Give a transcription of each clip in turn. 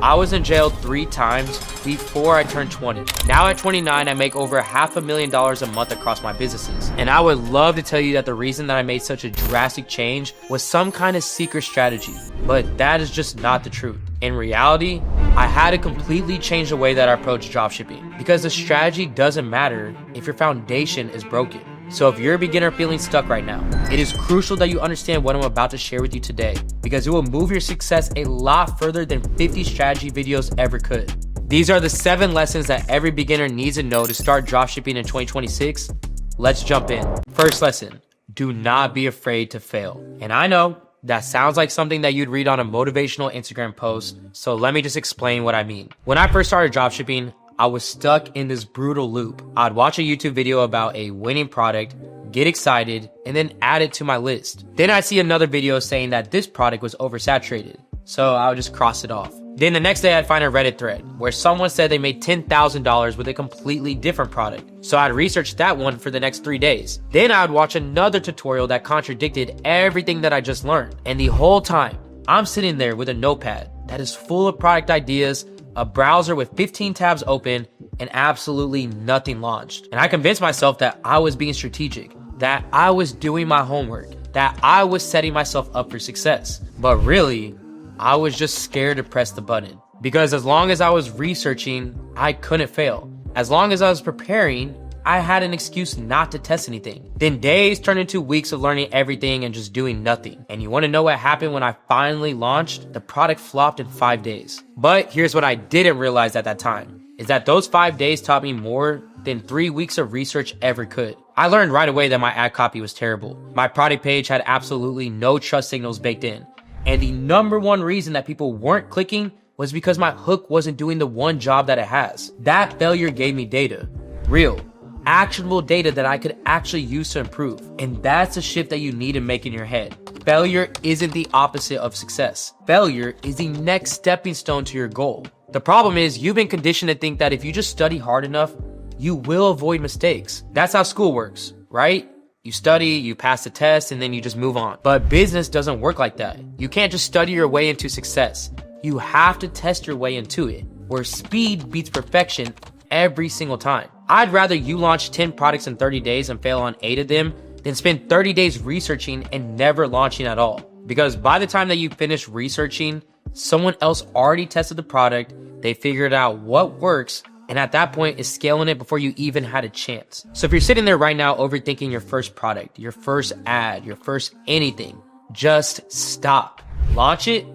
I was in jail 3 times before I turned 20. Now at 29, I make over $500,000 a month across my businesses. And I would love to tell you that the reason that I made such a drastic change was some kind of secret strategy, but that is just not the truth. In reality, I had to completely change the way that I approach dropshipping, because the strategy doesn't matter if your foundation is broken. So if you're a beginner feeling stuck right now, it is crucial that you understand what I'm about to share with you today, because it will move your success a lot further than 50 strategy videos ever could. These are the 7 lessons that every beginner needs to know to start dropshipping in 2026. Let's jump in. First lesson, do not be afraid to fail. And I know that sounds like something that you'd read on a motivational Instagram post, so let me just explain what I mean. When I first started dropshipping, I was stuck in this brutal loop. I'd watch a YouTube video about a winning product, get excited, and then add it to my list. Then I'd see another video saying that this product was oversaturated, so I would just cross it off. Then the next day I'd find a Reddit thread where someone said they made $10,000 with a completely different product. So I'd research that one for the next 3 days. Then I would watch another tutorial that contradicted everything that I just learned. And the whole time, I'm sitting there with a notepad that is full of product ideas, a browser with 15 tabs open, and absolutely nothing launched. And I convinced myself that I was being strategic, that I was doing my homework, that I was setting myself up for success. But really, I was just scared to press the button. Because as long as I was researching, I couldn't fail. As long as I was preparing, I had an excuse not to test anything. Then days turned into weeks of learning everything and just doing nothing. And you want to know what happened when I finally launched? The product flopped in 5 days. But here's what I didn't realize at that time, is that those 5 days taught me more than 3 weeks of research ever could. I learned right away that my ad copy was terrible. My product page had absolutely no trust signals baked in. And the number one reason that people weren't clicking was because my hook wasn't doing the one job that it has. That failure gave me data. Real, actionable data that I could actually use to improve. And that's the shift that you need to make in your head. Failure isn't the opposite of success. Failure is the next stepping stone to your goal. The problem is you've been conditioned to think that if you just study hard enough, you will avoid mistakes. That's how school works, right? You study, you pass the test, and then you just move on. But business doesn't work like that. You can't just study your way into success. You have to test your way into it, where speed beats perfection every single time. I'd rather you launch 10 products in 30 days and fail on 8 of them than spend 30 days researching and never launching at all. Because by the time that you finish researching, someone else already tested the product, they figured out what works, and at that point is scaling it before you even had a chance. So if you're sitting there right now overthinking your first product, your first ad, your first anything, just stop. Launch it,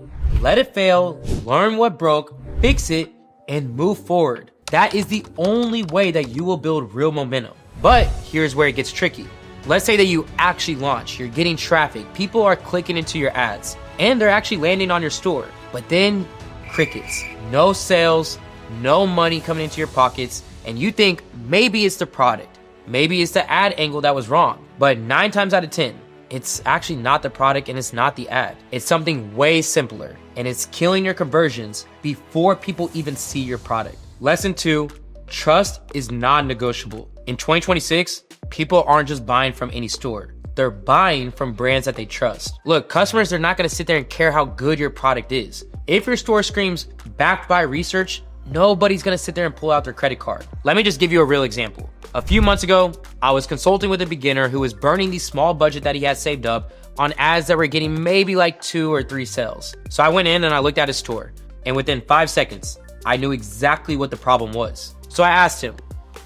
let it fail, learn what broke, fix it, and move forward. That is the only way that you will build real momentum. But here's where it gets tricky. Let's say that you actually launch, you're getting traffic, people are clicking into your ads, and they're actually landing on your store. But then, crickets. No sales, no money coming into your pockets, and you think maybe it's the product, maybe it's the ad angle that was wrong. But 9 times out of 10, it's actually not the product and it's not the ad. It's something way simpler, and it's killing your conversions before people even see your product. Lesson 2, trust is non-negotiable. In 2026, people aren't just buying from any store. They're buying from brands that they trust. Look, customers are not gonna sit there and care how good your product is. If your store screams backed by research, nobody's gonna sit there and pull out their credit card. Let me just give you a real example. A few months ago, I was consulting with a beginner who was burning the small budget that he had saved up on ads that were getting maybe like 2 or 3 sales. So I went in and I looked at his store, and within 5 seconds, I knew exactly what the problem was. So I asked him,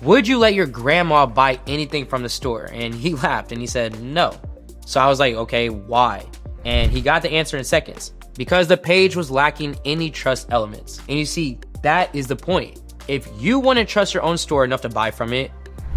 would you let your grandma buy anything from the store? And he laughed and he said, no. So I was like, okay, why? And he got the answer in seconds. Because the page was lacking any trust elements. And you see, that is the point. If you wouldn't trust your own store enough to buy from it,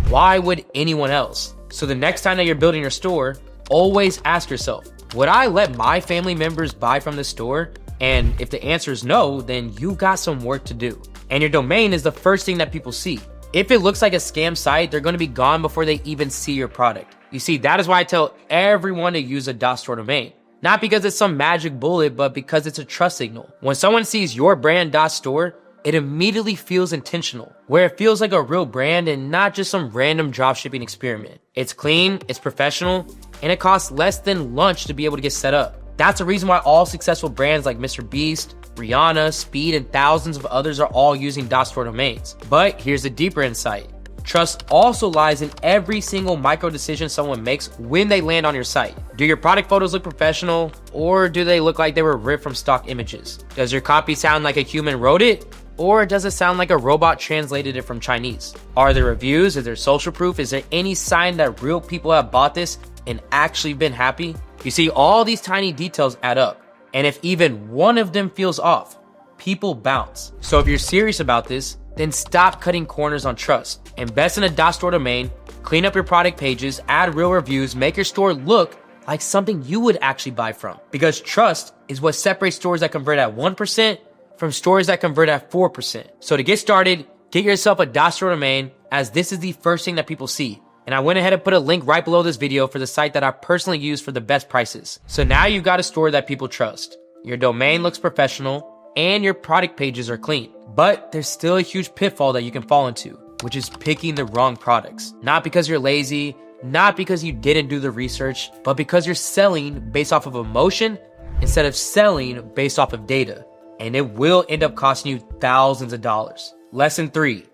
why would anyone else? So the next time that you're building your store, always ask yourself, would I let my family members buy from the store? And if the answer is no, then you got some work to do. And your domain is the first thing that people see. If it looks like a scam site, they're going to be gone before they even see your product. You see, that is why I tell everyone to use a .store domain. Not because it's some magic bullet, but because it's a trust signal. When someone sees your brand .store, it immediately feels intentional, where it feels like a real brand and not just some random dropshipping experiment. It's clean, it's professional, and it costs less than lunch to be able to get set up. That's the reason why all successful brands like Mr. Beast, Rihanna, Speed, and thousands of others are all using .store domains. But here's a deeper insight. Trust also lies in every single micro decision someone makes when they land on your site. Do your product photos look professional, or do they look like they were ripped from stock images? Does your copy sound like a human wrote it, or does it sound like a robot translated it from Chinese? Are there reviews? Is there social proof? Is there any sign that real people have bought this and actually been happy? You see, all these tiny details add up, and if even one of them feels off, people bounce. So if you're serious about this, then stop cutting corners on trust. Invest in a .store domain, clean up your product pages, add real reviews, make your store look like something you would actually buy from. Because trust is what separates stores that convert at 1% from stores that convert at 4%. So to get started, get yourself a .store domain, as this is the first thing that people see. And I went ahead and put a link right below this video for the site that I personally use for the best prices. So now you've got a store that people trust. Your domain looks professional and your product pages are clean. But there's still a huge pitfall that you can fall into, which is picking the wrong products. Not because you're lazy, not because you didn't do the research, but because you're selling based off of emotion instead of selling based off of data. And it will end up costing you thousands of dollars. Lesson 3,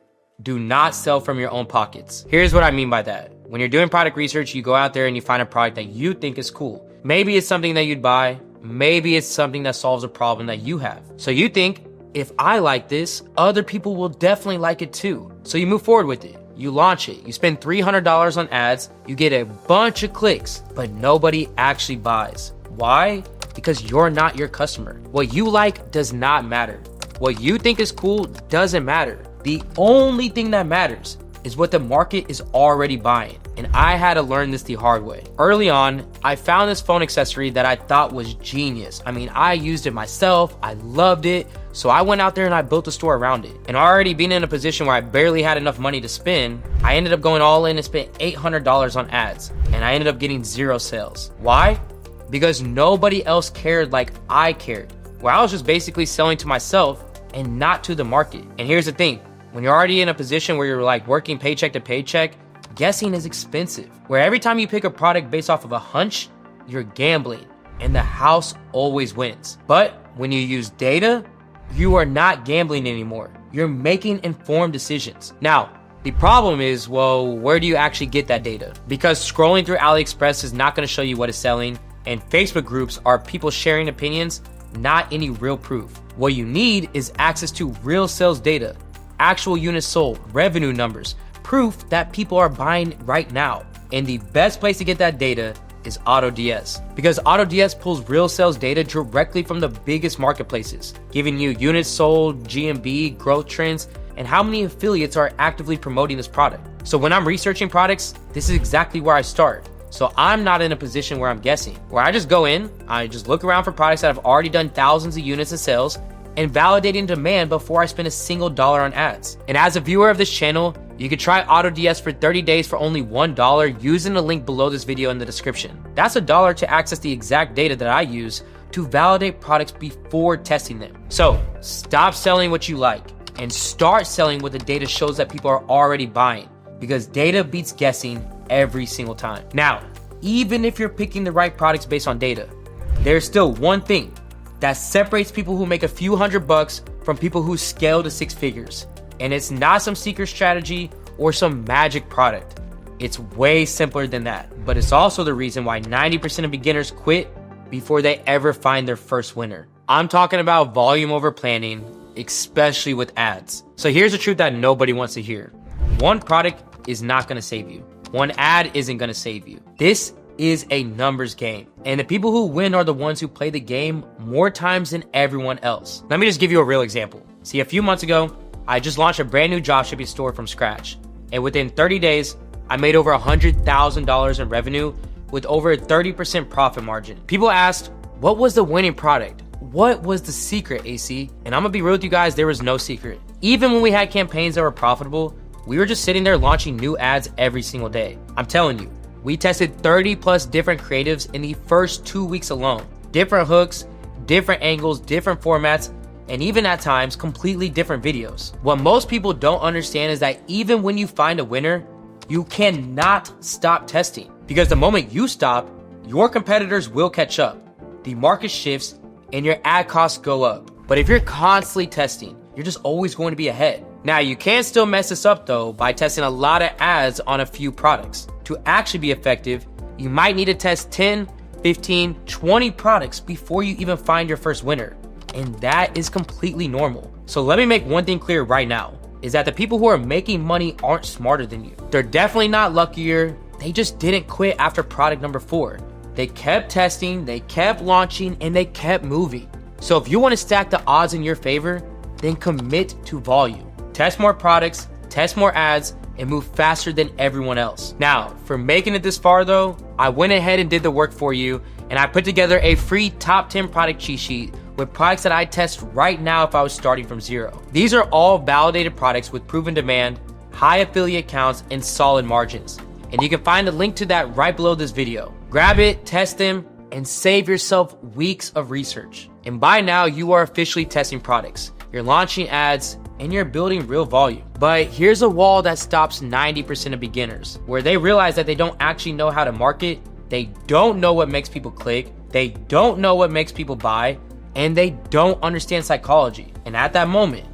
do not sell from your own pockets. Here's what I mean by that. When you're doing product research, you go out there and you find a product that you think is cool. Maybe it's something that you'd buy. Maybe it's something that solves a problem that you have. So you think, if I like this, other people will definitely like it too. So you move forward with it. You launch it. You spend $300 on ads. You get a bunch of clicks, but nobody actually buys. Why? Because you're not your customer. What you like does not matter. What you think is cool doesn't matter. The only thing that matters is what the market is already buying. And I had to learn this the hard way. Early on, I found this phone accessory that I thought was genius. I mean, I used it myself. I loved it. So I went out there and I built a store around it. And already being in a position where I barely had enough money to spend, I ended up going all in and spent $800 on ads. And I ended up getting 0 sales. Why? Because nobody else cared like I cared. Where I was just basically selling to myself and not to the market. And here's the thing. When you're already in a position where you're like working paycheck to paycheck, guessing is expensive. Where every time you pick a product based off of a hunch, you're gambling and the house always wins. But when you use data, you are not gambling anymore. You're making informed decisions. Now, the problem is, well, where do you actually get that data? Because scrolling through AliExpress is not going to show you what is selling, and Facebook groups are people sharing opinions, not any real proof. What you need is access to real sales data, actual units sold, revenue numbers, proof that people are buying right now. And the best place to get that data is AutoDS, because AutoDS pulls real sales data directly from the biggest marketplaces, giving you units sold, GMB, growth trends, and how many affiliates are actively promoting this product. So when I'm researching products, this is exactly where I start. So I'm not in a position where I'm guessing, where I just go in, I just look around for products that have already done thousands of units of sales and validating demand before I spend a single dollar on ads. And as a viewer of this channel, you can try AutoDS for 30 days for only $1 using the link below this video in the description. That's $1 to access the exact data that I use to validate products before testing them. So stop selling what you like and start selling what the data shows that people are already buying, because data beats guessing every single time. Now, even if you're picking the right products based on data, there's still one thing that separates people who make a few $100 from people who scale to 6 figures. And it's not some secret strategy or some magic product. It's way simpler than that. But it's also the reason why 90% of beginners quit before they ever find their first winner. I'm talking about volume over planning, especially with ads. So here's the truth that nobody wants to hear. One product is not gonna save you. One ad isn't gonna save you. This is a numbers game. And the people who win are the ones who play the game more times than everyone else. Let me just give you a real example. See, a few months ago, I just launched a brand new dropshipping store from scratch. And within 30 days, I made over $100,000 in revenue with over a 30% profit margin. People asked, what was the winning product? What was the secret, AC? And I'm gonna be real with you guys, there was no secret. Even when we had campaigns that were profitable, we were just sitting there launching new ads every single day. I'm telling you, we tested 30 plus different creatives in the first 2 weeks alone. Different hooks, different angles, different formats, and even at times, completely different videos. What most people don't understand is that even when you find a winner, you cannot stop testing. Because the moment you stop, your competitors will catch up. The market shifts and your ad costs go up. But if you're constantly testing, you're just always going to be ahead. Now, you can still mess this up though by testing a lot of ads on a few products. To actually be effective, you might need to test 10, 15, 20 products before you even find your first winner. And that is completely normal. So let me make one thing clear right now, is that the people who are making money aren't smarter than you. They're definitely not luckier. They just didn't quit after product number 4. They kept testing, they kept launching, and they kept moving. So if you want to stack the odds in your favor, then commit to volume. Test more products, test more ads, and move faster than everyone else. Now, for making it this far though, I went ahead and did the work for you, and I put together a free top 10 product cheat sheet with products that I test right now if I was starting from zero. These are all validated products with proven demand, high affiliate counts, and solid margins. And you can find a link to that right below this video. Grab it, test them, and save yourself weeks of research. And by now, you are officially testing products. You're launching ads, and you're building real volume. But here's a wall that stops 90% of beginners, where they realize that they don't actually know how to market, they don't know what makes people click, they don't know what makes people buy, and they don't understand psychology. And at that moment,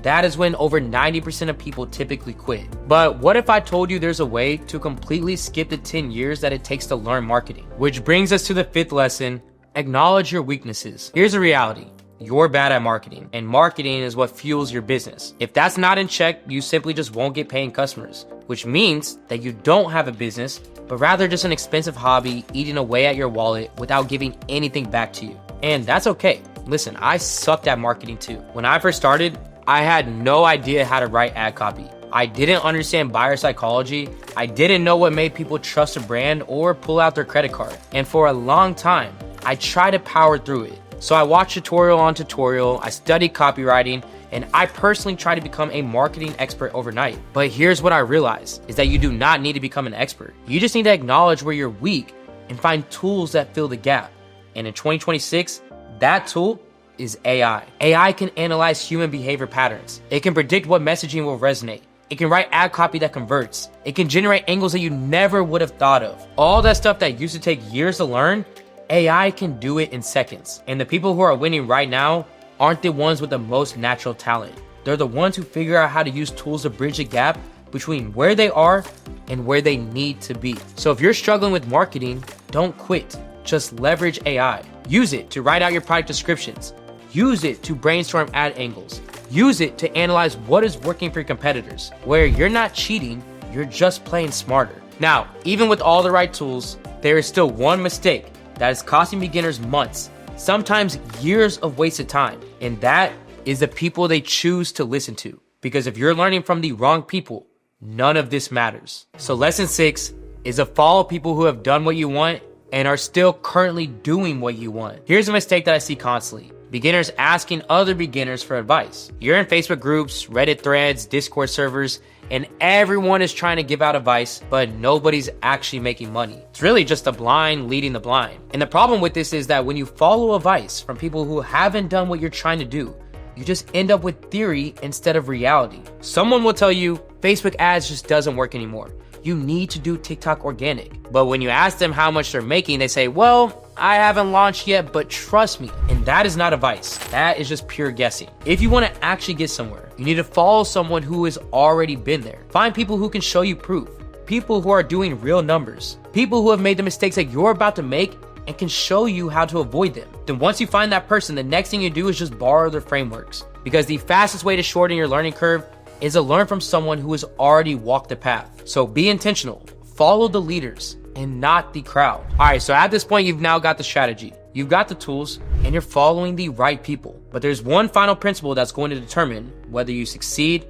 that is when over 90% of people typically quit. But what if I told you there's a way to completely skip the 10 years that it takes to learn marketing? Which brings us to the 5th lesson, acknowledge your weaknesses. Here's the reality. You're bad at marketing, and marketing is what fuels your business. If that's not in check, you simply just won't get paying customers, which means that you don't have a business, but rather just an expensive hobby eating away at your wallet without giving anything back to you. And that's okay. Listen, I sucked at marketing too. When I first started, I had no idea how to write ad copy. I didn't understand buyer psychology. I didn't know what made people trust a brand or pull out their credit card. And for a long time, I tried to power through it. So I watched tutorial on tutorial, I studied copywriting, and I personally tried to become a marketing expert overnight. But here's what I realized, is that you do not need to become an expert. You just need to acknowledge where you're weak and find tools that fill the gap. And in 2026, that tool is AI. AI can analyze human behavior patterns. It can predict what messaging will resonate. It can write ad copy that converts. It can generate angles that you never would have thought of. All that stuff that used to take years to learn, AI can do it in seconds. And the people who are winning right now aren't the ones with the most natural talent. They're the ones who figure out how to use tools to bridge the gap between where they are and where they need to be. So if you're struggling with marketing, don't quit. Just leverage AI. Use it to write out your product descriptions. Use it to brainstorm ad angles. Use it to analyze what is working for your competitors, where you're not cheating, you're just playing smarter. Now, even with all the right tools, there is still one mistake that is costing beginners months, sometimes years of wasted time. And that is the people they choose to listen to. Because if you're learning from the wrong people, none of this matters. So lesson 6 is to follow people who have done what you want and are still currently doing what you want. Here's a mistake that I see constantly. Beginners asking other beginners for advice. You're in Facebook groups, Reddit threads, Discord servers, and everyone is trying to give out advice, but nobody's actually making money. It's really just the blind leading the blind. And the problem with this is that when you follow advice from people who haven't done what you're trying to do, you just end up with theory instead of reality. Someone will tell you Facebook ads just doesn't work anymore. You need to do TikTok organic. But when you ask them how much they're making, they say, well, I haven't launched yet, but trust me. And that is not advice. That is just pure guessing. If you want to actually get somewhere, you need to follow someone who has already been there. Find people who can show you proof. People who are doing real numbers. People who have made the mistakes that you're about to make and can show you how to avoid them. Then once you find that person, the next thing you do is just borrow their frameworks. Because the fastest way to shorten your learning curve is to learn from someone who has already walked the path. So be intentional. Follow the leaders and not the crowd. All right, so at this point, you've now got the strategy. You've got the tools and you're following the right people. But there's one final principle that's going to determine whether you succeed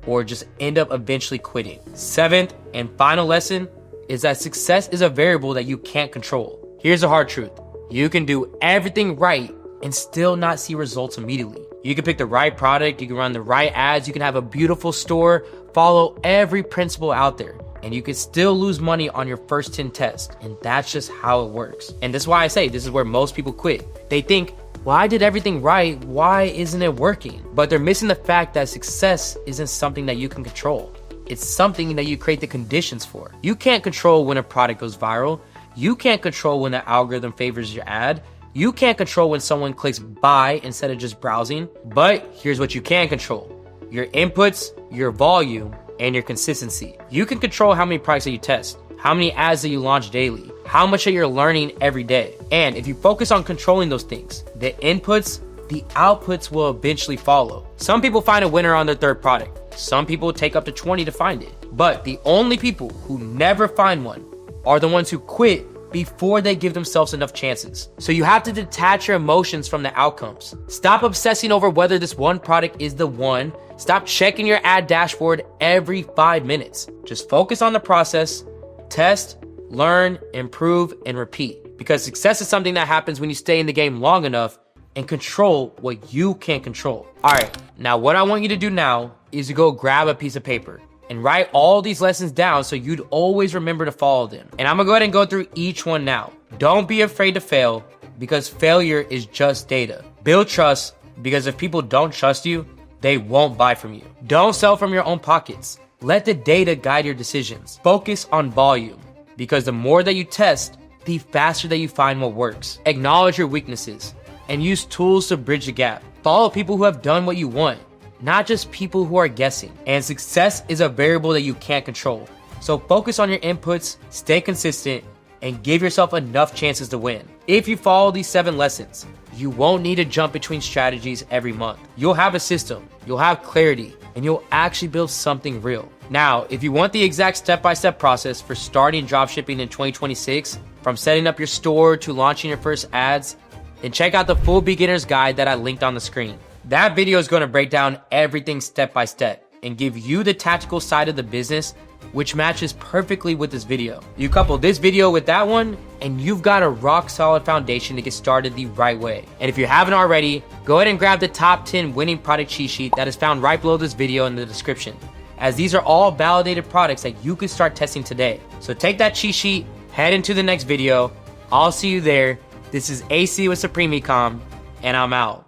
or just end up eventually quitting. 7th and final lesson is that success is a variable that you can't control. Here's the hard truth. You can do everything right and still not see results immediately. You can pick the right product, you can run the right ads, you can have a beautiful store, follow every principle out there, and you can still lose money on your first 10 tests. And that's just how it works. And that's why I say this is where most people quit. They think, well, I did everything right, why isn't it working? But they're missing the fact that success isn't something that you can control. It's something that you create the conditions for. You can't control when a product goes viral. You can't control when the algorithm favors your ad. You can't control when someone clicks buy instead of just browsing, but here's what you can control: your inputs, your volume, and your consistency. You can control how many products that you test, how many ads that you launch daily, how much that you're learning every day. And if you focus on controlling those things, the inputs, the outputs will eventually follow. Some people find a winner on their third product. Some people take up to 20 to find it. But the only people who never find one are the ones who quit before they give themselves enough chances. So you have to detach your emotions from the outcomes. Stop obsessing over whether this one product is the one. Stop checking your ad dashboard every 5 minutes. Just focus on the process, test, learn, improve, and repeat. Because success is something that happens when you stay in the game long enough and control what you can't control. All right, now what I want you to do now is to go grab a piece of paper and write all these lessons down so you'd always remember to follow them. And I'm gonna go ahead and go through each one now. Don't be afraid to fail, because failure is just data. Build trust, because if people don't trust you, they won't buy from you. Don't sell from your own pockets. Let the data guide your decisions. Focus on volume, because the more that you test, the faster that you find what works. Acknowledge your weaknesses and use tools to bridge the gap. Follow people who have done what you want, not just people who are guessing. And success is a variable that you can't control. So focus on your inputs, stay consistent, and give yourself enough chances to win. If you follow these 7 lessons, you won't need to jump between strategies every month. You'll have a system, you'll have clarity, and you'll actually build something real. Now, if you want the exact step-by-step process for starting dropshipping in 2026, from setting up your store to launching your first ads, then check out the full beginner's guide that I linked on the screen. That video is going to break down everything step by step and give you the tactical side of the business, which matches perfectly with this video. You couple this video with that one, and you've got a rock solid foundation to get started the right way. And if you haven't already, go ahead and grab the top 10 winning product cheat sheet that is found right below this video in the description, as these are all validated products that you can start testing today. So take that cheat sheet, head into the next video. I'll see you there. This is AC with Supreme Ecom, and I'm out.